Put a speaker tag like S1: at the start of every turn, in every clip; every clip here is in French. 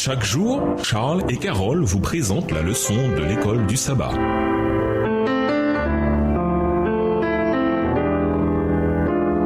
S1: Chaque jour, Charles et Carole vous présentent la leçon de l'école du sabbat.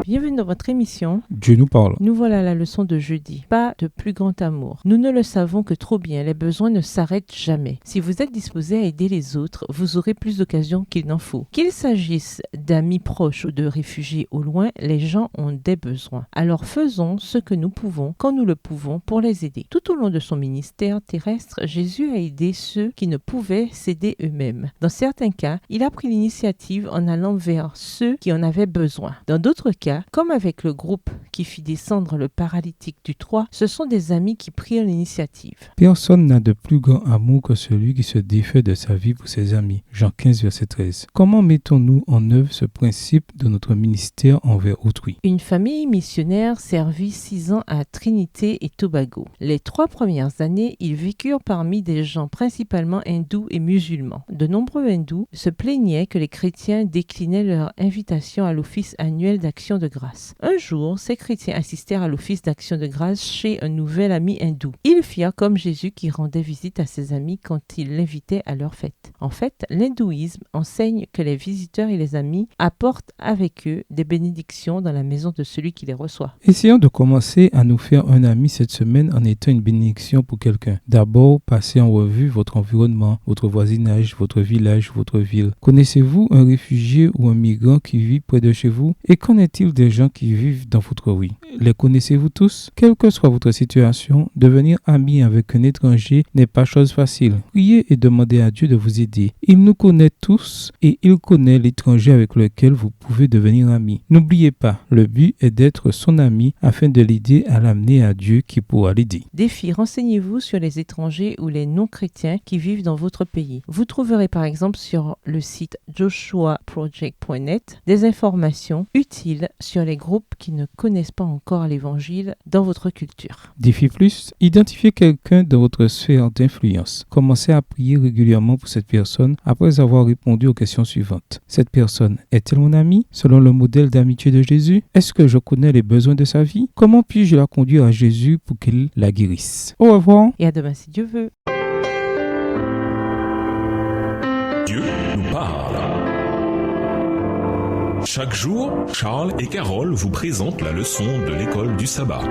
S2: Bienvenue dans votre émission.
S3: Dieu nous parle.
S2: Nous voilà à la leçon de jeudi. Pas de plus grand amour. Nous ne le savons que trop bien, les besoins ne s'arrêtent jamais. Si vous êtes disposé à aider les autres, vous aurez plus d'occasions qu'il n'en faut. Qu'il s'agisse d'amis proches ou de réfugiés au loin, les gens ont des besoins. Alors faisons ce que nous pouvons, quand nous le pouvons, pour les aider. Tout au long de son ministère terrestre, Jésus a aidé ceux qui ne pouvaient s'aider eux-mêmes. Dans certains cas, il a pris l'initiative en allant vers ceux qui en avaient besoin. Dans d'autres cas, comme avec le groupe qui fit descendre le paralytique du toit, ce sont des amis qui prirent l'initiative.
S3: Personne n'a de plus grand amour que celui qui se défait de sa vie pour ses amis. Jean 15, verset 13. Comment mettons-nous en œuvre ce principe de notre ministère envers autrui?
S2: Une famille missionnaire servit 6 ans à Trinité et Tobago. Les 3 premières années, ils vécurent parmi des gens principalement hindous et musulmans. De nombreux hindous se plaignaient que les chrétiens déclinaient leur invitation à l'office annuel d'action de grâce. Un jour, ces chrétiens assistèrent à l'office d'action de grâce chez un nouvel ami hindou. Ils firent comme Jésus qui rendait visite à ses amis quand il l'invitait à leur fête. En fait, l'hindouisme enseigne que les visiteurs et les amis apportent avec eux des bénédictions dans la maison de celui qui les reçoit.
S3: Essayons de commencer à nous faire un ami cette semaine en étant une bénédiction pour quelqu'un. D'abord, passez en revue votre environnement, votre voisinage, votre village, votre ville. Connaissez-vous un réfugié ou un migrant qui vit près de chez vous? Et qu'en est-il des gens qui vivent dans votre rue? Les connaissez-vous tous? Quelle que soit votre situation, devenir ami avec un étranger n'est pas chose facile. Priez et demandez à Dieu de vous aider. Il nous connaît tous et il connaît l'étranger avec lequel vous pouvez devenir ami. N'oubliez pas, le but est d'être son ami afin de l'aider à l'amener à Dieu qui pourra l'aider.
S2: Défi, renseignez-vous sur les étrangers ou les non-chrétiens qui vivent dans votre pays. Vous trouverez par exemple sur le site joshuaproject.net des informations utiles sur les groupes qui ne connaissent pas encore l'évangile dans votre culture.
S3: Défi plus, identifiez quelqu'un dans votre sphère d'influence. Commencez à prier régulièrement pour cette personne après avoir répondu aux questions suivantes. Cette personne est-elle mon amie selon le modèle d'amitié de Jésus? Est-ce que je connais les besoins de sa vie? Comment puis-je la conduire à Jésus pour qu'il la guérisse? Au revoir.
S2: Et à demain si Dieu veut.
S1: Dieu nous parle. Chaque jour, Charles et Carole vous présentent la leçon de l'école du sabbat.